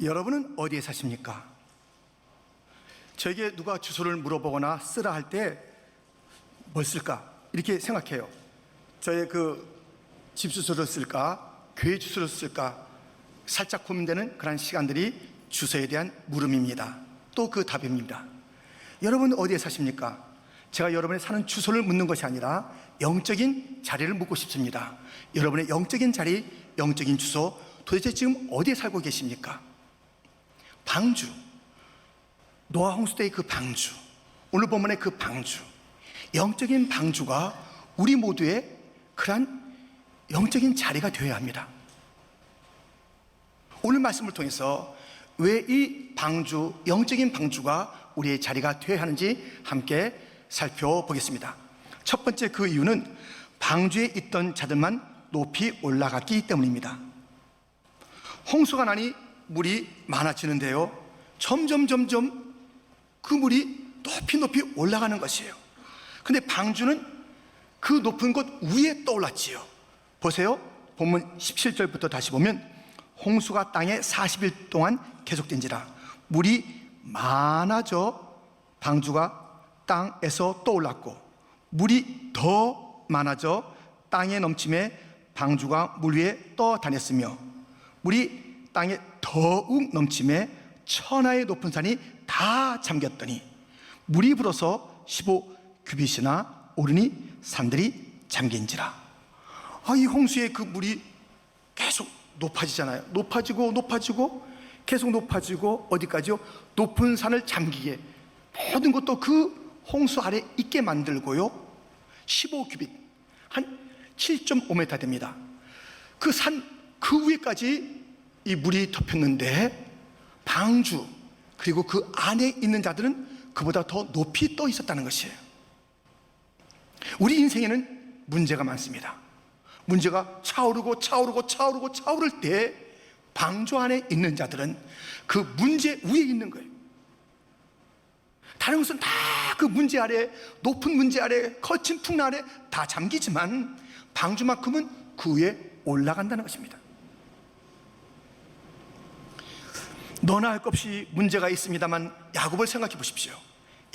여러분은 어디에 사십니까? 저에게 누가 주소를 물어보거나 쓰라 할 때 뭘 쓸까? 이렇게 생각해요. 저의 집 주소를 쓸까? 교회 주소를 쓸까? 살짝 고민되는 그런 시간들이 주소에 대한 물음입니다. 또 그 답입니다. 여러분 어디에 사십니까? 제가 여러분의 사는 주소를 묻는 것이 아니라 영적인 자리를 묻고 싶습니다. 여러분의 영적인 자리, 영적인 주소, 도대체 지금 어디에 살고 계십니까? 방주, 노아 홍수 때의 그 방주, 오늘 본문의 그 방주, 영적인 방주가 우리 모두의 그러한 영적인 자리가 되어야 합니다. 오늘 말씀을 통해서 왜 이 방주, 영적인 방주가 우리의 자리가 되어야 하는지 함께 살펴보겠습니다. 첫 번째 그 이유는 방주에 있던 자들만 높이 올라갔기 때문입니다. 홍수가 나니 물이 많아지는데요, 점점 그 물이 높이 올라가는 것이에요. 근데 방주는 그 높은 곳 위에 떠올랐지요. 보세요, 본문 17절부터 다시 보면 홍수가 땅에 40일 동안 계속된지라 물이 많아져 방주가 땅에서 떠올랐고, 물이 더 많아져 땅에 넘침에 방주가 물 위에 떠다녔으며, 물이 땅에 더욱 넘침에 천하의 높은 산이 다 잠겼더니 물이 불어서 15규빗이나 오르니 산들이 잠긴지라. 이 홍수의 그 물이 계속 높아지잖아요. 높아지고 계속 높아지고 어디까지요? 높은 산을 잠기게, 모든 것도 그 홍수 아래 있게 만들고요, 15규빗, 한 7.5m 됩니다. 그 산 그 위에까지 이 물이 덮였는데 방주, 그리고 그 안에 있는 자들은 그보다 더 높이 떠 있었다는 것이에요. 우리 인생에는 문제가 많습니다. 문제가 차오르고 차오를 때 방주 안에 있는 자들은 그 문제 위에 있는 거예요. 다른 것은 다 그 문제 아래, 높은 문제 아래, 거친 풍랑 아래 다 잠기지만 방주만큼은 그 위에 올라간다는 것입니다. 너나 할 것 없이 문제가 있습니다만 야곱을 생각해 보십시오.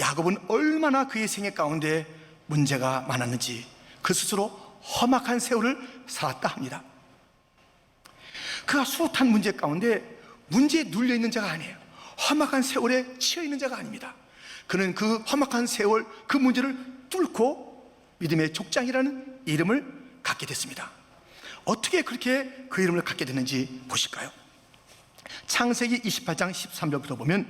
야곱은 얼마나 그의 생애 가운데 문제가 많았는지 그 스스로 험악한 세월을 살았다 합니다. 그가 숱한 문제 가운데 문제에 눌려 있는 자가 아니에요. 험악한 세월에 치여 있는 자가 아닙니다. 그는 그 험악한 세월, 그 문제를 뚫고 믿음의 족장이라는 이름을 갖게 됐습니다. 어떻게 그렇게 그 이름을 갖게 됐는지 보실까요? 창세기 28장 13절부터 보면,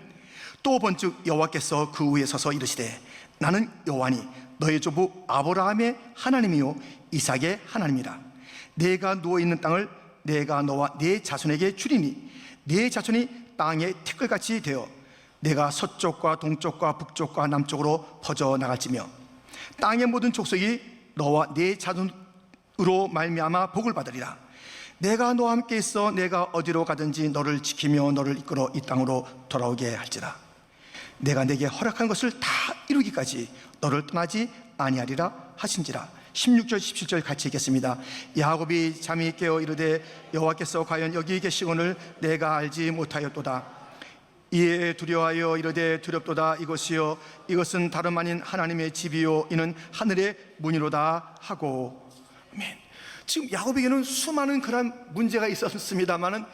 또 번즉 여호와께서 그 위에 서서 이르시되 나는 여호와니 너의 조부 아브라함의 하나님이요 이삭의 하나님이라. 내가 누워있는 땅을 내가 너와 네 자손에게 주리니 네 자손이 땅의 티끌같이 되어 내가 서쪽과 동쪽과 북쪽과 남쪽으로 퍼져나갈지며, 땅의 모든 족속이 너와 네 자손으로 말미암아 복을 받으리라. 내가 너와 함께 있어 내가 어디로 가든지 너를 지키며 너를 이끌어 이 땅으로 돌아오게 할지라. 내가 내게 허락한 것을 다 이루기까지 너를 떠나지 아니하리라 하신지라. 16절 17절 같이 읽겠습니다. 야곱이 잠이 깨어 이르되 여호와께서 과연 여기 계시거늘 내가 알지 못하였도다. 이에 두려워하여 이르되 두렵도다. 이것이요 이것은 다름 아닌 하나님의 집이요 이는 하늘의 문이로다 하고. 아멘. 지금 야곱에게는 수많은 그런 문제가 있었습니다만은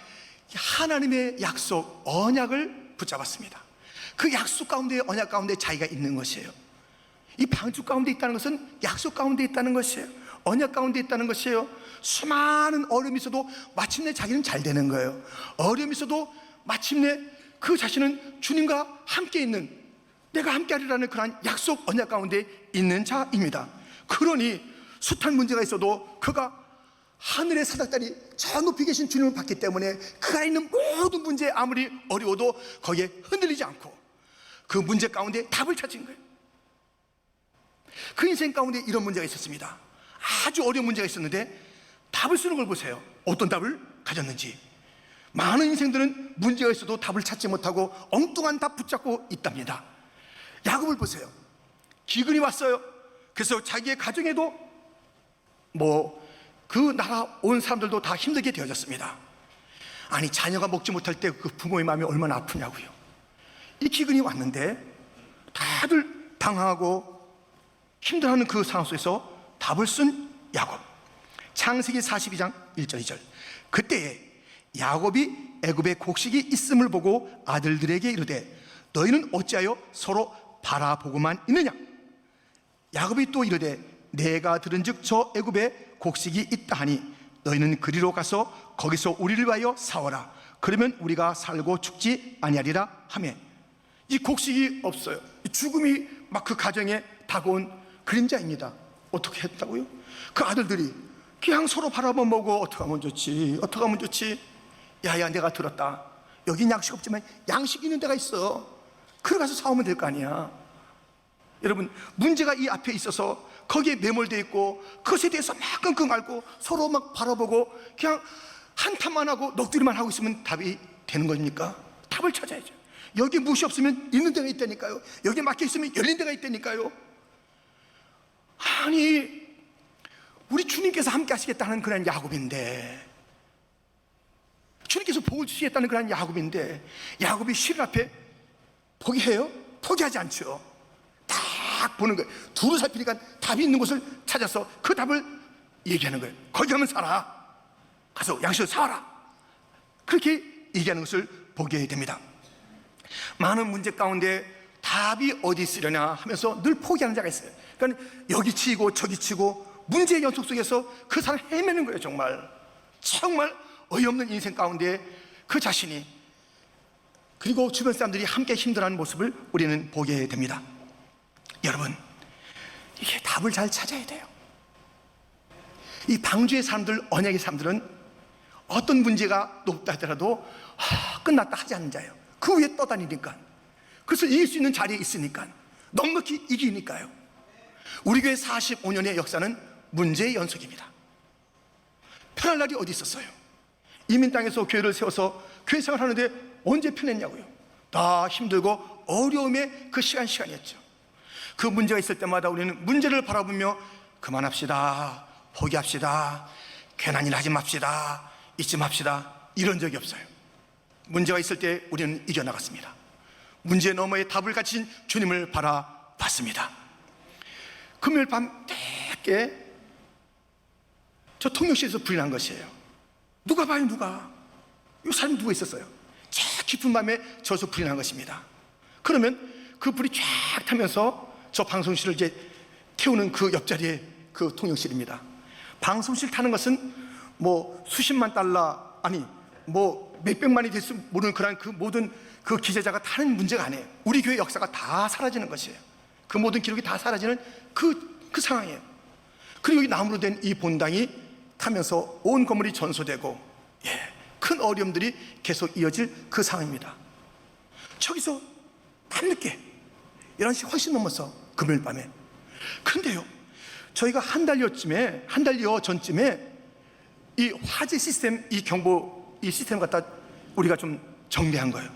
하나님의 약속, 언약을 붙잡았습니다. 그 약속 가운데, 언약 가운데 자기가 있는 것이에요. 이 방주 가운데 있다는 것은 약속 가운데 있다는 것이에요. 언약 가운데 있다는 것이에요. 수많은 어려움이 있어도 마침내 자기는 잘 되는 거예요. 어려움이 있어도 마침내 그 자신은 주님과 함께 있는, 내가 함께 하리라는 그런 약속, 언약 가운데 있는 자입니다. 그러니 숱한 문제가 있어도 그가 하늘의 사닥다리 저 높이 계신 주님을 봤기 때문에 그가 있는 모든 문제, 아무리 어려워도 거기에 흔들리지 않고 그 문제 가운데 답을 찾은 거예요. 그 인생 가운데 이런 문제가 있었습니다. 아주 어려운 문제가 있었는데 답을 쓰는 걸 보세요. 어떤 답을 가졌는지. 많은 인생들은 문제가 있어도 답을 찾지 못하고 엉뚱한 답 붙잡고 있답니다. 야곱을 보세요. 기근이 왔어요. 그래서 자기의 가정에도 그 나라 온 사람들도 다 힘들게 되어졌습니다. 아니 자녀가 먹지 못할 때 그 부모의 마음이 얼마나 아프냐고요. 이 기근이 왔는데 다들 당황하고 힘들어하는 그 상황 속에서 답을 쓴 야곱. 창세기 42장 1절 2절. 그때에 야곱이 애굽에 곡식이 있음을 보고 아들들에게 이르되 너희는 어찌하여 서로 바라보고만 있느냐. 야곱이 또 이르되 내가 들은즉 저 애굽에 곡식이 있다 하니 너희는 그리로 가서 거기서 우리를 위하여 사오라. 그러면 우리가 살고 죽지 아니하리라 하며. 이 곡식이 없어요. 죽음이 막 그 가정에 다가온 그림자입니다. 어떻게 했다고요? 그 아들들이 그냥 서로 바라보면 보고 어떻게 하면 좋지, 어떻게 하면 좋지. 야야 내가 들었다, 여긴 양식 없지만 양식 있는 데가 있어, 그래 가서 사오면 될 거 아니야. 여러분, 문제가 이 앞에 있어서 거기에 매몰되어 있고 그것에 대해서 막 끙끙 앓고 서로 막 바라보고 그냥 한탄만 하고 넋두리만 하고 있으면 답이 되는 겁니까? 답을 찾아야죠. 여기 무엇이 없으면 있는 데가 있다니까요. 여기 막혀 있으면 열린 데가 있다니까요. 아니 우리 주님께서 함께 하시겠다는 그런 야곱인데, 주님께서 복을 주시겠다는 그런 야곱인데, 야곱이 실 앞에 포기해요? 포기하지 않죠. 딱 보는 거예요. 두루 살피니까 답이 있는 곳을 찾아서 그 답을 얘기하는 거예요. 거기 가면 살아, 가서 양식을 사와라, 그렇게 얘기하는 것을 보게 됩니다. 많은 문제 가운데 답이 어디 있으려나 하면서 늘 포기하는 자가 있어요. 그러니까 여기 치고 저기 치고 문제의 연속 속에서 그 사람 헤매는 거예요. 정말 어이없는 인생 가운데 그 자신이, 그리고 주변 사람들이 함께 힘들어하는 모습을 우리는 보게 됩니다. 여러분, 이게 답을 잘 찾아야 돼요. 이 방주의 사람들, 언약의 사람들은 어떤 문제가 높다 하더라도 끝났다 하지 않는 자예요. 그 위에 떠다니니까, 그것을 이길 수 있는 자리에 있으니까, 넉넉히 이기니까요. 우리 교회 45년의 역사는 문제의 연속입니다. 편할 날이 어디 있었어요? 이민 땅에서 교회를 세워서 교회 생활하는데 언제 편했냐고요. 다 힘들고 어려움의 그 시간이었죠. 그 문제가 있을 때마다 우리는 문제를 바라보며 그만합시다, 포기합시다, 괜한 일 하지 맙시다, 잊지 맙시다, 이런 적이 없어요. 문제가 있을 때 우리는 이겨나갔습니다. 문제 너머에 답을 가진 주님을 바라봤습니다. 금요일 밤 늦게 저 통역실에서 불이 난 것이에요. 누가 봐요, 누가? 이 사람이 누가 있었어요? 저 깊은 밤에 저서 불이 난 것입니다. 그러면 그 불이 쫙 타면서 저 방송실을 이제 태우는 그 옆자리에 그 통역실입니다. 방송실 타는 것은 뭐 수십만 달러, 아니 뭐 몇백만이 될 수 모르는 그런 그 모든 그 기재자가 타는 문제가 아니에요. 우리 교회 역사가 다 사라지는 것이에요. 그 모든 기록이 다 사라지는 그 상황이에요. 그리고 이 나무로 된 이 본당이 타면서 온 건물이 전소되고, 큰 어려움들이 계속 이어질 그 상황입니다. 저기서 밤늦게 11시 훨씬 넘어서 금요일 밤에, 근데요 저희가 한 달여 전쯤에 이 화재 시스템, 이 경보 이 시스템 갖다 우리가 좀 정비한 거예요.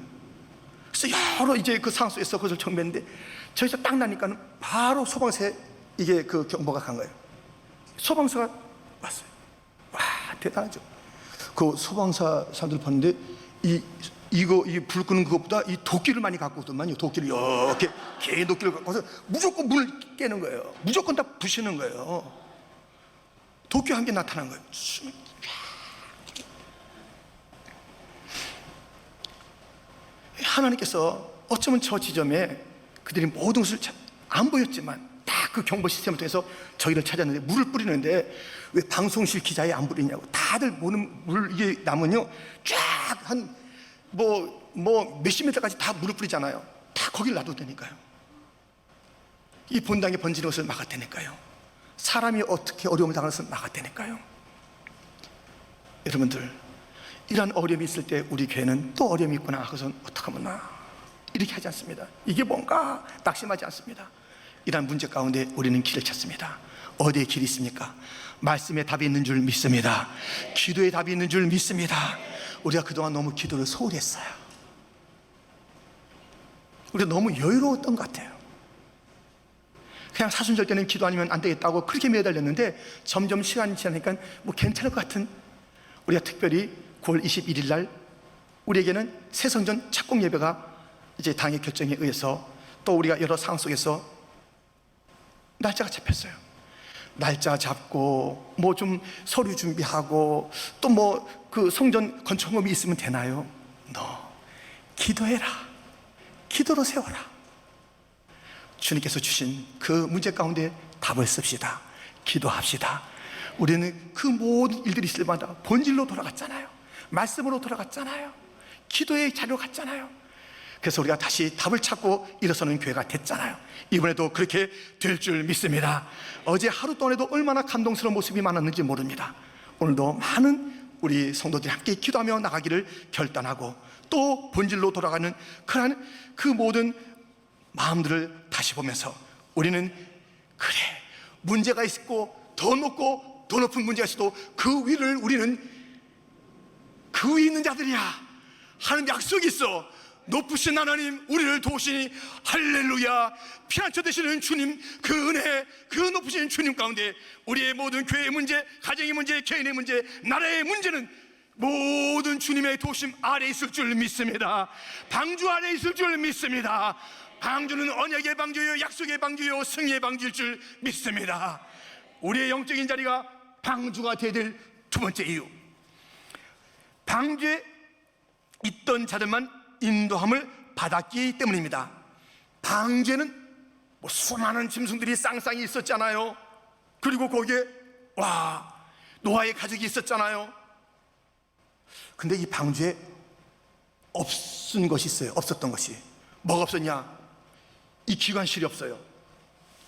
그래서 여러 이제 그 상황 속에서 그것을 정비했는데, 저기서 딱 나니까는 바로 소방서에 이게 그 경보가 간 거예요. 소방서가 왔어요. 와, 대단하죠. 그 소방사 사람들 봤는데 이 불 끄는 그것보다 이 도끼를 많이 갖고 오더만요. 도끼를 이렇게 개 도끼를 갖고 와서 무조건 문을 깨는 거예요. 무조건 다 부시는 거예요. 도끼 한 개 나타난 거예요. 하나님께서 어쩌면 저 지점에 그들이 모든 것을 안 보였지만 딱 그 경보 시스템을 통해서 저희를 찾았는데, 물을 뿌리는데 왜 방송실 기자에 안 뿌리냐고. 다들 보는 물 이게 나면요 쫙 한 뭐 몇십 미터까지 다 물을 뿌리잖아요. 다 거기를 놔두다니까요. 이 본당에 번지는 것을 막았다니까요. 사람이 어떻게 어려움을 당하는 것을 막았다니까요. 여러분들, 이런 어려움이 있을 때 우리 교회는 또 어려움이 있구나, 그것은 어떡하면 이렇게 하지 않습니다. 이게 뭔가 낙심하지 않습니다. 이런 문제 가운데 우리는 길을 찾습니다. 어디에 길이 있습니까? 말씀에 답이 있는 줄 믿습니다. 기도에 답이 있는 줄 믿습니다. 우리가 그동안 너무 기도를 소홀히 했어요. 우리가 너무 여유로웠던 것 같아요. 그냥 사순절 때는 기도 아니면 안 되겠다고 그렇게 매달렸는데, 점점 시간이 지나니까 뭐 괜찮을 것 같은, 우리가 특별히 9월 21일 날 우리에게는 새성전 착공 예배가 이제 당의 결정에 의해서 또 우리가 여러 상황 속에서 날짜가 잡혔어요. 날짜 잡고 뭐 좀 서류 준비하고 또 뭐 그 성전 건축업이 있으면 되나요? 너 기도해라. 기도로 세워라. 주님께서 주신 그 문제 가운데 답을 씁시다. 기도합시다. 우리는 그 모든 일들이 있을 때마다 본질로 돌아갔잖아요. 말씀으로 돌아갔잖아요. 기도의 자리로 갔잖아요. 그래서 우리가 다시 답을 찾고 일어서는 교회가 됐잖아요. 이번에도 그렇게 될 줄 믿습니다. 어제 하루 동안에도 얼마나 감동스러운 모습이 많았는지 모릅니다. 오늘도 많은 우리 성도들이 함께 기도하며 나가기를 결단하고 또 본질로 돌아가는 그러한 그 모든 마음들을 다시 보면서 우리는 그래, 문제가 있고 더 높고 더 높은 문제가 있어도 그 위를 우리는 그 위에 있는 자들이야 하는 약속이 있어. 높으신 하나님 우리를 도우시니 할렐루야. 피난처 되시는 주님, 그 은혜, 그 높으신 주님 가운데 우리의 모든 교회의 문제, 가정의 문제, 개인의 문제, 나라의 문제는 모든 주님의 도우심 아래 있을 줄 믿습니다. 방주 아래 있을 줄 믿습니다. 방주는 언약의 방주요, 약속의 방주요, 승리의 방주일 줄 믿습니다. 우리의 영적인 자리가 방주가 되어야 될 두 번째 이유, 방주에 있던 자들만 인도함을 받았기 때문입니다. 방주에는 뭐 수많은 짐승들이 쌍쌍이 있었잖아요. 그리고 거기에 노아의 가족이 있었잖아요. 근데 이 방주에 없은 것이 있어요. 없었던 것이 뭐가 없었냐? 이 기관실이 없어요.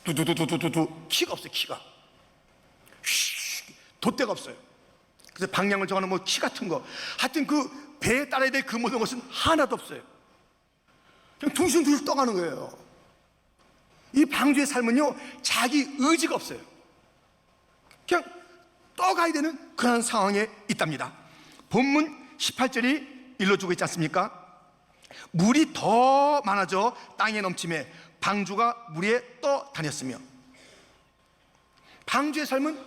두두두두두두 키가 없어요. 키가 돛대가 없어요. 그래서 방향을 정하는 뭐 키 같은 거, 하여튼 그 배에 따라야 될 그 모든 것은 하나도 없어요. 그냥 둥실둥실 떠가는 거예요. 이 방주의 삶은요, 자기 의지가 없어요. 그냥 떠가야 되는 그런 상황에 있답니다. 본문 18절이 일러주고 있지 않습니까? 물이 더 많아져 땅에 넘침에 방주가 물 위에 떠다녔으며. 방주의 삶은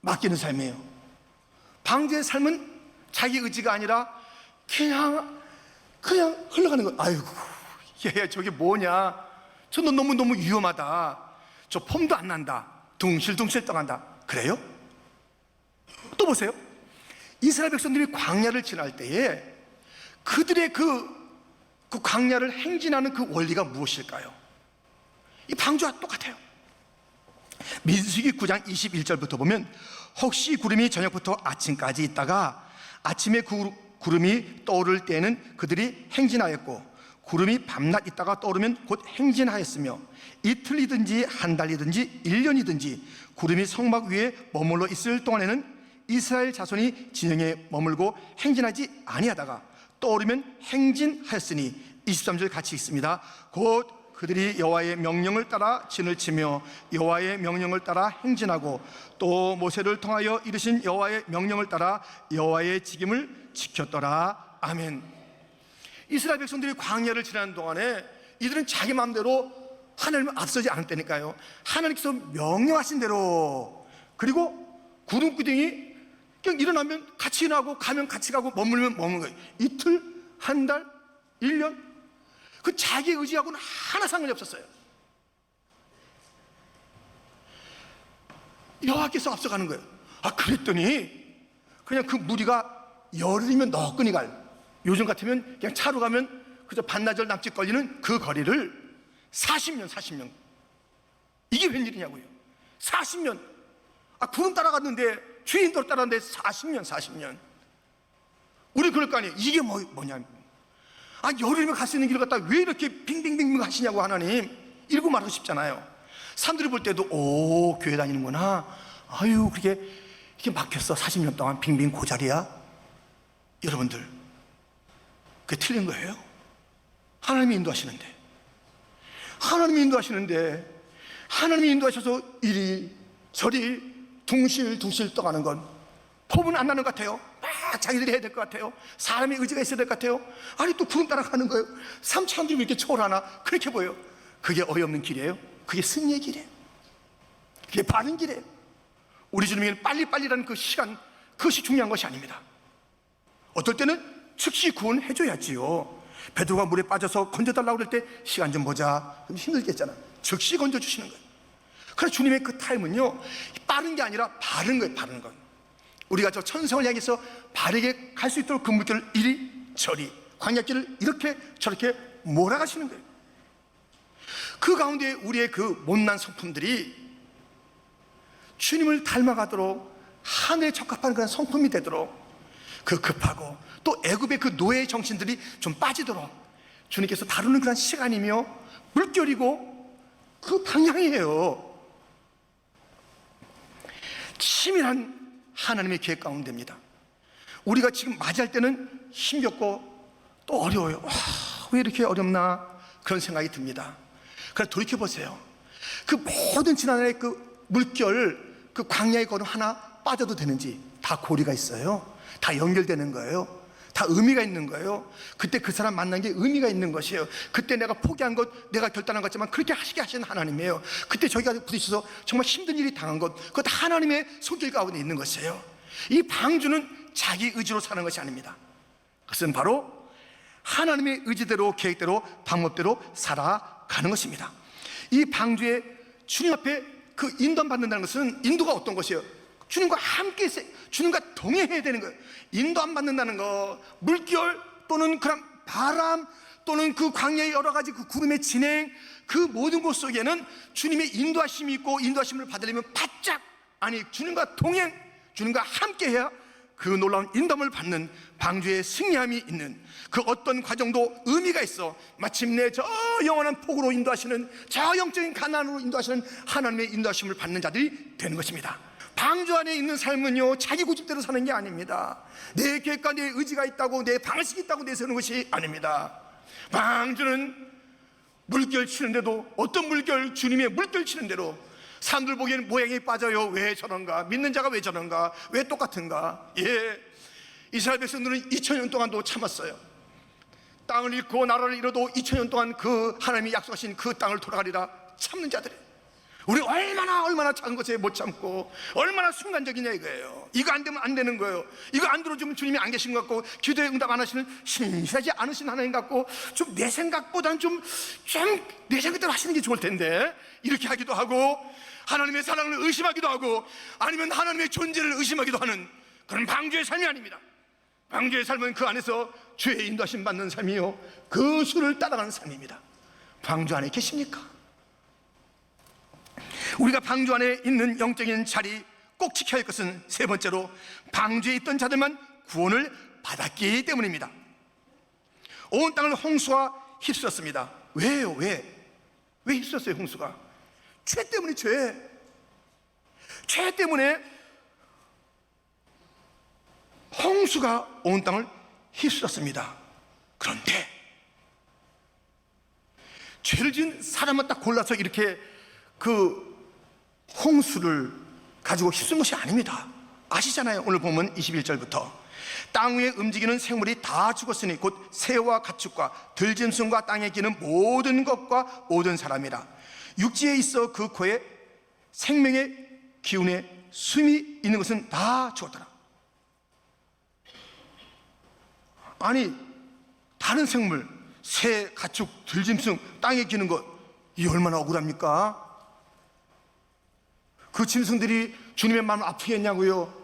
맡기는 삶이에요. 방주의 삶은 자기 의지가 아니라 그냥 흘러가는 거. 아이고, 얘 저게 뭐냐? 저는 너무 위험하다. 저 폼도 안 난다. 둥실둥실 떠간다. 그래요? 또 보세요. 이스라엘 백성들이 광야를 지날 때에 그들의 그 광야를 행진하는 그 원리가 무엇일까요? 이 방주와 똑같아요. 민수기 9장 21절부터 보면 혹시 구름이 저녁부터 아침까지 있다가 아침에 그 구름이 떠오를 때에는 그들이 행진하였고 구름이 밤낮 있다가 떠오르면 곧 행진하였으며 이틀이든지 한 달이든지 1년이든지 구름이 성막 위에 머물러 있을 동안에는 이스라엘 자손이 진영에 머물고 행진하지 아니하다가 떠오르면 행진하였으니 23절 같이 있습니다. 곧 그들이 여호와의 명령을 따라 진을 치며 여호와의 명령을 따라 행진하고 또 모세를 통하여 이르신 여호와의 명령을 따라 여호와의 직임을 지켰더라. 아멘. 이스라엘 백성들이 광야를 지나는 동안에 이들은 자기 마음대로 하나님을 앞서지 않았다니까요. 하나님께서 명령하신 대로, 그리고 구름 기둥이 그냥 일어나면 같이 일어나고 가면 같이 가고 머물면 머무는 거예요. 이틀, 한 달, 1년, 그 자기 의지하고는 하나 상관이 없었어요. 여호와께서 앞서가는 거예요. 그랬더니 그냥 그 무리가 열흘이면 너끈히 갈, 요즘 같으면 그냥 차로 가면 그저 반나절 남짓 걸리는 그 거리를 40년 이게 웬일이냐고요. 40년 구름 따라갔는데, 주인도로 따라갔는데 40년 우리 그럴 거 아니에요. 이게 뭐냐, 열흘이면 갈 수 있는 길을 갖다 왜 이렇게 빙빙빙 하시냐고 하나님, 이러고 말하고 싶잖아요. 사람들이 볼 때도 오, 교회 다니는구나, 아유 그렇게 이렇게 막혔어 40년 동안 빙빙 고자리야. 여러분들, 그게 틀린 거예요. 하나님이 인도하시는데 하나님이 인도하셔서 이리 저리 둥실둥실 떠가는 건 법은 안 나는 것 같아요. 막 자기들이 해야 될 것 같아요. 사람의 의지가 있어야 될 것 같아요. 아니 또 구름 따라가는 거예요. 삼천들이 왜 이렇게 초월하나, 그렇게 보여요. 그게 어이없는 길이에요. 그게 승리의 길이에요. 그게 바른 길이에요. 우리 주님에게는 빨리빨리라는 그 시간, 그것이 중요한 것이 아닙니다. 어떨 때는 즉시 구원해 줘야지요. 베드로가 물에 빠져서 건져달라고 그럴 때 시간 좀 보자, 그럼 힘들겠잖아. 즉시 건져주시는 거예요. 그래서 주님의 그 타임은요, 빠른 게 아니라 바른 거예요. 바른 건 우리가 저 천성을 향해서 바르게 갈 수 있도록 그 물결을 이리저리 광야길을 이렇게 저렇게 몰아가시는 거예요. 그 가운데 우리의 그 못난 성품들이 주님을 닮아가도록 하늘에 적합한 그런 성품이 되도록, 그 급하고 또 애굽의 그 노예의 정신들이 좀 빠지도록 주님께서 다루는 그런 시간이며 물결이고 그 방향이에요. 치밀한 하나님의 계획 가운데입니다. 우리가 지금 맞이할 때는 힘겹고 또 어려워요. 왜 이렇게 어렵나 그런 생각이 듭니다. 그래서 돌이켜보세요. 그 모든 지난해의 그 물결, 그 광야의 걸음 하나 빠져도 되는지 다 고리가 있어요. 다 연결되는 거예요. 다 의미가 있는 거예요. 그때 그 사람 만난 게 의미가 있는 것이에요. 그때 내가 포기한 것, 내가 결단한 것 같지만 그렇게 하시게 하신 하나님이에요. 그때 저희가 부딪혀서 정말 힘든 일이 당한 것, 그것 하나님의 손길 가운데 있는 것이에요. 이 방주는 자기 의지로 사는 것이 아닙니다. 그것은 바로 하나님의 의지대로, 계획대로, 방법대로 살아가는 것입니다. 이 방주에 주님 앞에 그 인도받는다는 것은, 인도가 어떤 것이에요? 주님과 함께, 주님과 동행해야 되는 거예요. 인도 안 받는다는 거, 물결 또는 그런 바람 또는 그 광야의 여러 가지 그 구름의 진행, 그 모든 것 속에는 주님의 인도하심이 있고, 인도하심을 받으려면 바짝, 아니 주님과 동행, 주님과 함께 해야 그 놀라운 인도함을 받는 방주의 승리함이 있는, 그 어떤 과정도 의미가 있어 마침내 저 영원한 폭으로 인도하시는, 저 영적인 가난으로 인도하시는 하나님의 인도하심을 받는 자들이 되는 것입니다. 방주 안에 있는 삶은요, 자기 고집대로 사는 게 아닙니다. 내 계획과 내 의지가 있다고, 내 방식이 있다고 내세우는 것이 아닙니다. 방주는 물결 치는데도, 어떤 물결, 주님의 물결 치는 대로 사람들 보기에는 모양이 빠져요. 왜 저런가? 믿는 자가 왜 저런가? 왜 똑같은가? 예, 이스라엘 백성들은 2000년 동안도 참았어요. 땅을 잃고 나라를 잃어도 2000년 동안 그 하나님이 약속하신 그 땅을 돌아가리라 참는 자들이, 우리 얼마나 작은 것에 못 참고 얼마나 순간적이냐 이거예요. 이거 안 되면 안 되는 거예요. 이거 안 들어주면 주님이 안 계신 것 같고, 기도에 응답 안 하시는 신실하지 않으신 하나님 같고, 좀 내 생각보다는 좀 내 생각대로 하시는 게 좋을 텐데, 이렇게 하기도 하고, 하나님의 사랑을 의심하기도 하고, 아니면 하나님의 존재를 의심하기도 하는 그런 방주의 삶이 아닙니다. 방주의 삶은 그 안에서 주의 인도하심 받는 삶이요, 그 수를 따라가는 삶입니다. 방주 안에 계십니까? 우리가 방주 안에 있는 영적인 자리 꼭 지켜야 할 것은, 세 번째로 방주에 있던 자들만 구원을 받았기 때문입니다. 온 땅을 홍수가 휩쓸었습니다. 왜요? 왜 휩쓸었어요? 홍수가 죄 때문에, 죄 때문에 홍수가 온 땅을 휩쓸었습니다. 그런데 죄를 지은 사람만 딱 골라서 이렇게 그 홍수를 가지고 휩쓴 것이 아닙니다. 아시잖아요. 오늘 보면 21절부터 땅 위에 움직이는 생물이 다 죽었으니 곧 새와 가축과 들짐승과 땅에 기는 모든 것과 모든 사람이라. 육지에 있어 그 코에 생명의 기운에 숨이 있는 것은 다 죽었더라. 아니, 다른 생물, 새, 가축, 들짐승, 땅에 기는 것, 이 얼마나 억울합니까? 그 짐승들이 주님의 마음을 아프게 했냐고요.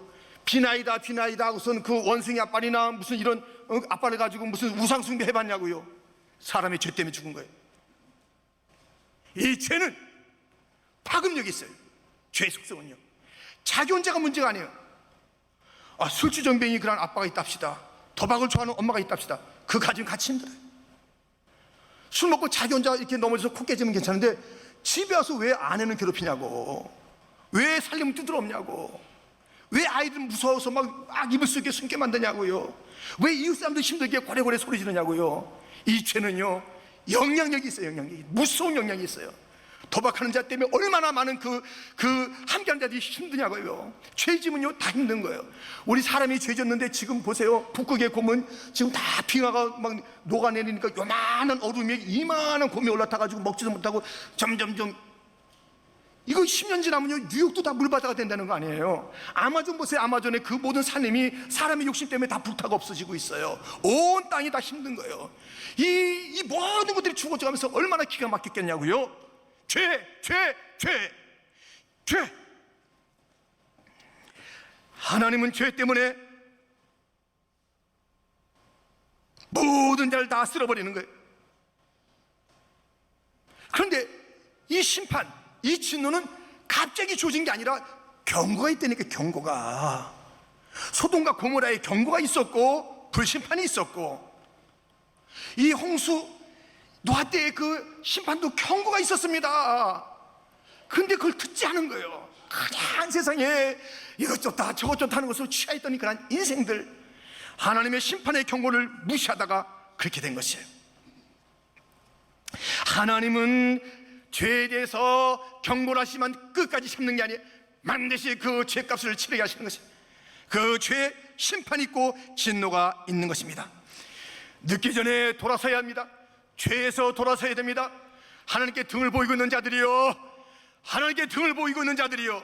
비나이다 우선 그 원숭이 앞발이나 무슨 이런 앞발을 가지고 무슨 우상숭배 해봤냐고요. 사람의 죄 때문에 죽은 거예요. 이 죄는 파급력이 있어요. 죄의 속성은요, 자기 혼자가 문제가 아니에요. 술주정뱅이 그런 아빠가 있다 합시다. 도박을 좋아하는 엄마가 있다 합시다. 그 가정이 같이 힘들어요. 술 먹고 자기 혼자 이렇게 넘어져서 코 깨지면 괜찮은데, 집에 와서 왜 아내는 괴롭히냐고, 왜 살림을 두드럽냐고, 왜 아이들 무서워서 막 이불 속에 숨게 만드냐고요, 왜 이웃 사람들 힘들게 고래고래 소리 지르냐고요. 이 죄는요, 영향력이 있어요. 영향력이, 무서운 영향이 있어요. 도박하는 자 때문에 얼마나 많은 그 함께하는 자들이 힘드냐고요. 죄짐은요, 다 힘든 거예요. 우리 사람이 죄졌는데 지금 보세요. 북극의 곰은 지금 다 빙하가 막 녹아내리니까 요만한 얼음에 이만한 곰이 올라타가지고 먹지도 못하고 점점점 이거 10년 지나면요 뉴욕도 다 물바다가 된다는 거 아니에요. 아마존 보세요. 아마존의 그 모든 산림이 사람의 욕심 때문에 다 불타고 없어지고 있어요. 온 땅이 다 힘든 거예요. 이 모든 것들이 죽어져가면서 얼마나 기가 막혔겠냐고요. 죄. 하나님은 죄 때문에 모든 자를 다 쓸어버리는 거예요. 그런데 이 심판, 이 진노는 갑자기 주어진 게 아니라 경고가 있다니까. 경고가 소돔과 고모라에 경고가 있었고 불심판이 있었고, 이 홍수 노아 때의 그 심판도 경고가 있었습니다. 근데 그걸 듣지 않은 거예요. 그냥 세상에 이것 좋다 저것 좋다 하는 것으로 취하였던 그런 인생들, 하나님의 심판의 경고를 무시하다가 그렇게 된 것이에요. 하나님은 죄에 대해서 경고를 하시지만 끝까지 참는 게 아니에요. 반드시 그 죄값을 치르게 하시는 것이에요. 그 죄에 심판이 있고 진노가 있는 것입니다. 늦기 전에 돌아서야 합니다. 죄에서 돌아서야 됩니다. 하나님께 등을 보이고 있는 자들이요, 하나님께 등을 보이고 있는 자들이요,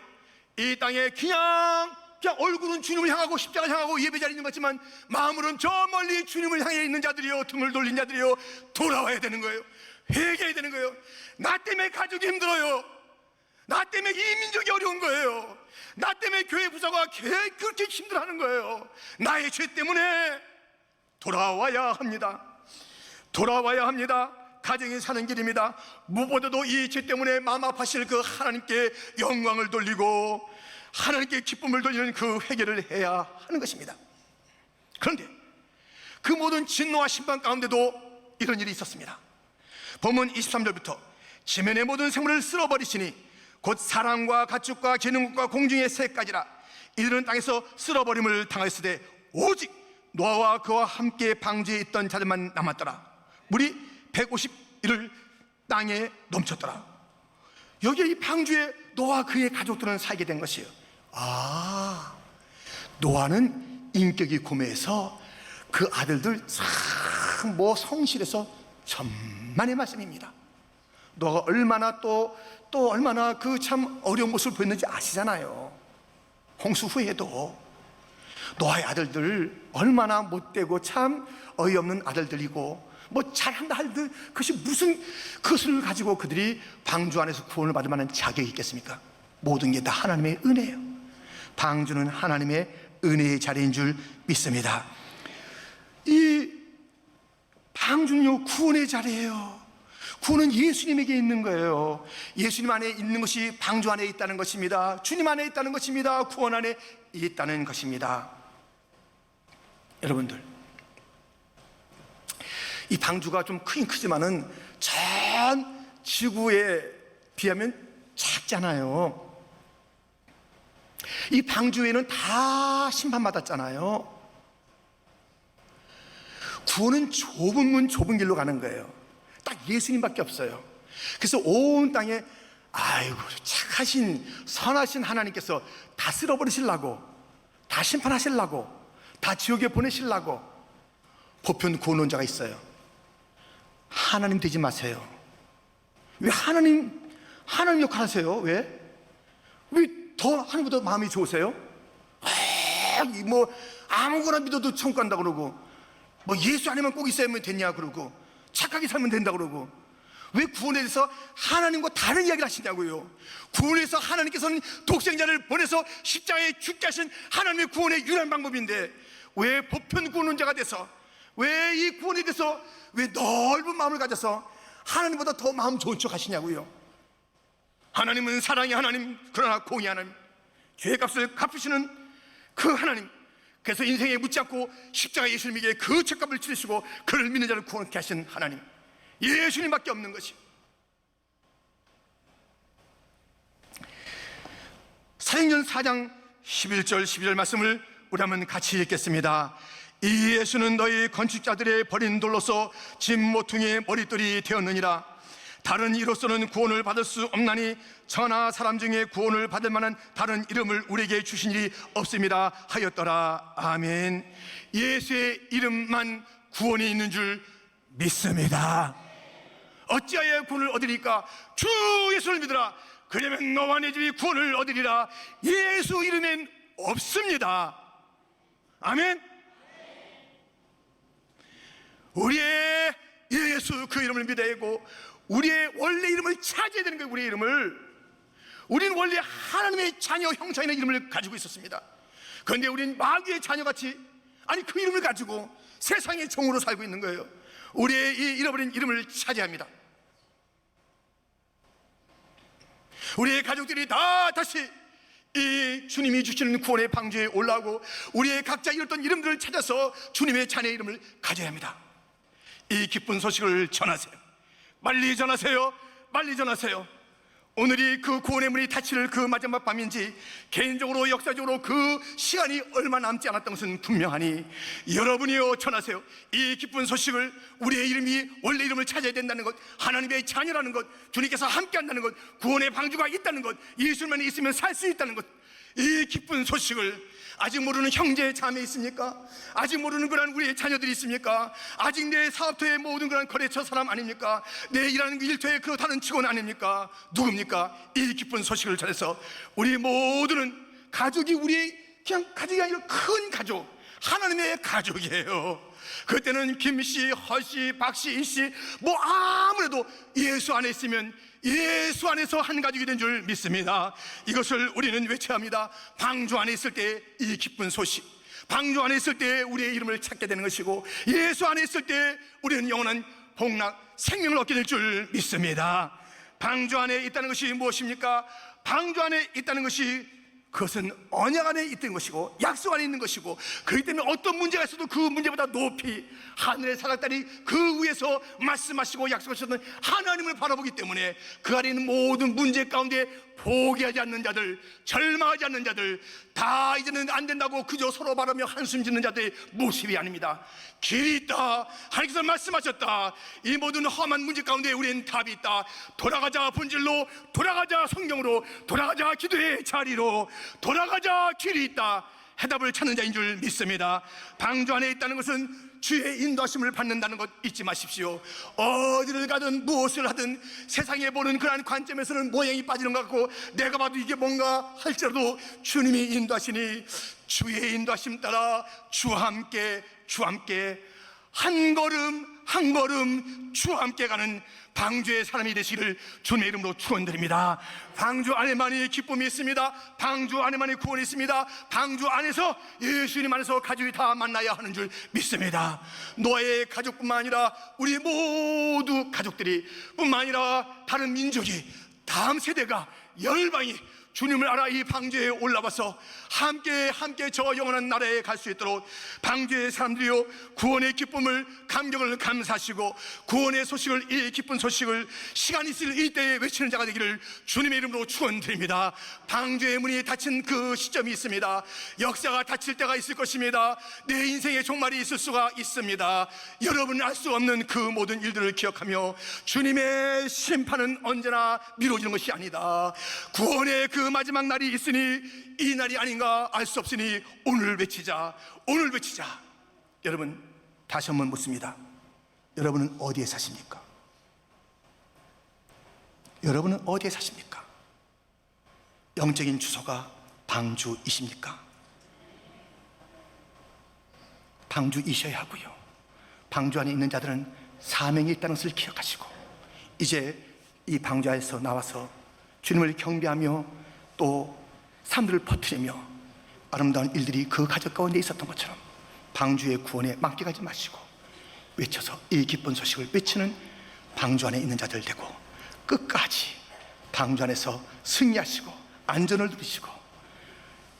이 땅에 그냥 얼굴은 주님을 향하고 십자가를 향하고 예배자리에 있는 것 같지만 마음으로는 저 멀리 주님을 향해 있는 자들이요, 등을 돌린 자들이요, 돌아와야 되는 거예요. 회개해야 되는 거예요. 나 때문에 가족이 힘들어요. 나 때문에 이 민족이 어려운 거예요. 나 때문에 교회 부사가 그렇게 힘들어하는 거예요. 나의 죄 때문에 돌아와야 합니다. 돌아와야 합니다. 가정이 사는 길입니다. 무엇보다도 이 죄 때문에 마음 아파하실 그 하나님께 영광을 돌리고 하나님께 기쁨을 돌리는 그 회개를 해야 하는 것입니다. 그런데 그 모든 진노와 심판 가운데도 이런 일이 있었습니다. 본문 23절부터 지면의 모든 생물을 쓸어버리시니 곧 사람과 가축과 기능과 공중의 새까지라 이들은 땅에서 쓸어버림을 당하였으되 오직 노아와 그와 함께 방주에 있던 자들만 남았더라. 물이 151을 땅에 넘쳤더라. 여기에 이 방주에 노아와 그의 가족들은 살게 된 것이에요. 노아는 인격이 고매해서 그 아들들 참 성실해서 천만의 말씀입니다. 노아가 얼마나 또 얼마나 그 참 어려운 모습을 보였는지 아시잖아요. 홍수 후에도 노아의 아들들 얼마나 못되고 참 어이없는 아들들이고 잘한다 할들 그것이 무슨 그것을 가지고 그들이 방주 안에서 구원을 받을 만한 자격이 있겠습니까? 모든 게 다 하나님의 은혜예요. 방주는 하나님의 은혜의 자리인 줄 믿습니다. 이 방주는요 구원의 자리예요. 구원은 예수님에게 있는 거예요. 예수님 안에 있는 것이 방주 안에 있다는 것입니다. 주님 안에 있다는 것입니다. 구원 안에 있다는 것입니다. 여러분들, 이 방주가 좀 크긴 크지만은 전 지구에 비하면 작잖아요. 이 방주에는 다 심판받았잖아요. 구원은 좁은 문 좁은 길로 가는 거예요. 딱 예수님밖에 없어요. 그래서 온 땅에 아이고 착하신 선하신 하나님께서 다 쓸어버리시려고, 다 심판하시려고, 다 지옥에 보내시려고 보편 구원론자가 있어요. 하나님 되지 마세요. 왜 하나님 역할 하세요? 왜 더 하나님보다 마음이 좋으세요? 아무거나 믿어도 천국 간다 그러고, 예수 안에만 꼭 있어야만 됐냐 그러고, 착하게 살면 된다 그러고, 왜 구원에 대해서 하나님과 다른 이야기를 하시냐고요. 구원에서 하나님께서는 독생자를 보내서 십자가에 죽게 하신 하나님의 구원의 유일한 방법인데 왜 보편 구원론자가 돼서, 왜 이 구원에 대해서 왜 넓은 마음을 가져서 하나님보다 더 마음 좋은 척 하시냐고요. 하나님은 사랑의 하나님, 그러나 공의 하나님, 죄값을 갚으시는 그 하나님, 그래서 인생에 묻지 않고 십자가 예수님에게 그 죄값을 치르시고 그를 믿는 자를 구원케 하신 하나님, 예수님밖에 없는 것이. 사도행전 4장 11절 12절 말씀을 우리 한번 같이 읽겠습니다. 이 예수는 너희 건축자들의 버린 돌로서 집 모퉁이의 머릿돌이 되었느니라. 다른 이로서는 구원을 받을 수 없나니 천하 사람 중에 구원을 받을 만한 다른 이름을 우리에게 주신 일이 없습니다 하였더라. 아멘. 예수의 이름만 구원이 있는 줄 믿습니다. 어찌하여 구원을 얻으리까? 주 예수를 믿으라. 그러면 너와 내 집이 구원을 얻으리라. 예수 이름엔 없습니다. 아멘. 우리의 예수 그 이름을 믿어야 하고 우리의 원래 이름을 찾아야 되는 거예요. 우리의 이름을. 우리는 원래 하나님의 자녀 형상의 이름을 가지고 있었습니다. 그런데 우리는 마귀의 자녀같이 그 이름을 가지고 세상의 종으로 살고 있는 거예요. 우리의 이 잃어버린 이름을 찾아야 합니다. 우리의 가족들이 다시 이 주님이 주시는 구원의 방주에 올라오고 우리의 각자 잃었던 이름들을 찾아서 주님의 자녀의 이름을 가져야 합니다. 이 기쁜 소식을 전하세요. 빨리 전하세요. 빨리 전하세요. 오늘이 그 구원의 문이 닫힐 그 마지막 밤인지 개인적으로 역사적으로 그 시간이 얼마 남지 않았던 것은 분명하니 여러분이요 전하세요. 이 기쁜 소식을 우리의 이름이 원래 이름을 찾아야 된다는 것, 하나님의 자녀라는 것, 주님께서 함께 한다는 것, 구원의 방주가 있다는 것, 예수만 있으면 살 수 있다는 것, 이 기쁜 소식을 아직 모르는 형제 자매 있습니까? 아직 모르는 그런 우리의 자녀들이 있습니까? 아직 내 사업터의 모든 그런 거래처 사람 아닙니까? 내 일하는 그 일터의 그 다른 직원 아닙니까? 누굽니까? 이 기쁜 소식을 전해서 우리 모두는 가족이 우리 그냥 가족이 아니라 큰 가족, 하나님의 가족이에요. 그때는 김씨, 허씨, 박씨, 이씨 뭐 아무래도 예수 안에 있으면 예수 안에서 한 가족이 된 줄 믿습니다. 이것을 우리는 외쳐야 합니다. 방주 안에 있을 때 이 기쁜 소식, 방주 안에 있을 때 우리의 이름을 찾게 되는 것이고 예수 안에 있을 때 우리는 영원한 복락, 생명을 얻게 될 줄 믿습니다. 방주 안에 있다는 것이 무엇입니까? 방주 안에 있다는 것이 그것은 언약 안에 있던 것이고 약속 안에 있는 것이고 그렇기 때문에 어떤 문제가 있어도 그 문제보다 높이 하늘의 사각다리 그 위에서 말씀하시고 약속하셨던 하나님을 바라보기 때문에 그 안에 있는 모든 문제 가운데 포기하지 않는 자들, 절망하지 않는 자들, 다 이제는 안 된다고 그저 서로 바라며 한숨 짓는 자들의 모습이 아닙니다. 길이 있다. 하나님께서 말씀하셨다. 이 모든 험한 문제 가운데 우리는 답이 있다. 돌아가자 본질로, 돌아가자 성경으로, 돌아가자 기도의 자리로, 돌아가자 길이 있다. 해답을 찾는 자인 줄 믿습니다. 방주 안에 있다는 것은 주의 인도하심을 받는다는 것 잊지 마십시오. 어디를 가든 무엇을 하든 세상에 보는 그러한 관점에서는 모양이 빠지는 것 같고 내가 봐도 이게 뭔가 할지라도 주님이 인도하시니 주의 인도하심 따라 주와 함께 한 걸음 한 걸음 주와 함께 가는 방주의 사람이 되시기를 주님의 이름으로 축원드립니다. 방주 안에만이 기쁨이 있습니다. 방주 안에만이 구원이 있습니다. 방주 안에서 예수님 안에서 가족이 다 만나야 하는 줄 믿습니다. 노아의 가족뿐만 아니라 우리 모두 가족들이 뿐만 아니라 다른 민족이 다음 세대가 열방이 주님을 알아 이 방주에 올라와서 함께 저 영원한 나라에 갈 수 있도록 방주의 사람들이요 구원의 기쁨을 감격을 감사하시고 구원의 소식을 이 기쁜 소식을 시간 있을 이때에 외치는 자가 되기를 주님의 이름으로 축원드립니다. 방주의 문이 닫힌 그 시점이 있습니다. 역사가 닫힐 때가 있을 것입니다. 내 인생의 종말이 있을 수가 있습니다. 여러분은 알 수 없는 그 모든 일들을 기억하며 주님의 심판은 언제나 미뤄지는 것이 아니다. 구원의 그 마지막 날이 있으니 이 날이 아닌가 알 수 없으니 오늘 외치자. 여러분 다시 한번 묻습니다. 여러분은 어디에 사십니까? 여러분은 어디에 사십니까? 영적인 주소가 방주이십니까? 방주이셔야 하고요. 방주 안에 있는 자들은 사명이 있다는 것을 기억하시고 이제 이 방주 안에서 나와서 주님을 경배하며 또 사람들을 퍼뜨리며 아름다운 일들이 그 가족 가운데 있었던 것처럼 방주의 구원에 맡겨가지 마시고 외쳐서 이 기쁜 소식을 외치는 방주 안에 있는 자들 되고 끝까지 방주 안에서 승리하시고 안전을 누리시고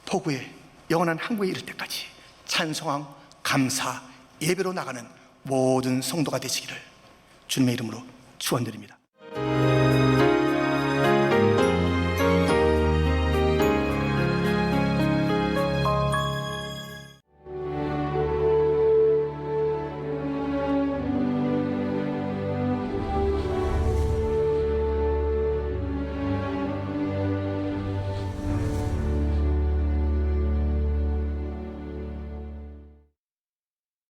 포구의 영원한 항구에 이를 때까지 찬송함, 감사, 예배로 나가는 모든 성도가 되시기를 주님의 이름으로 축원드립니다.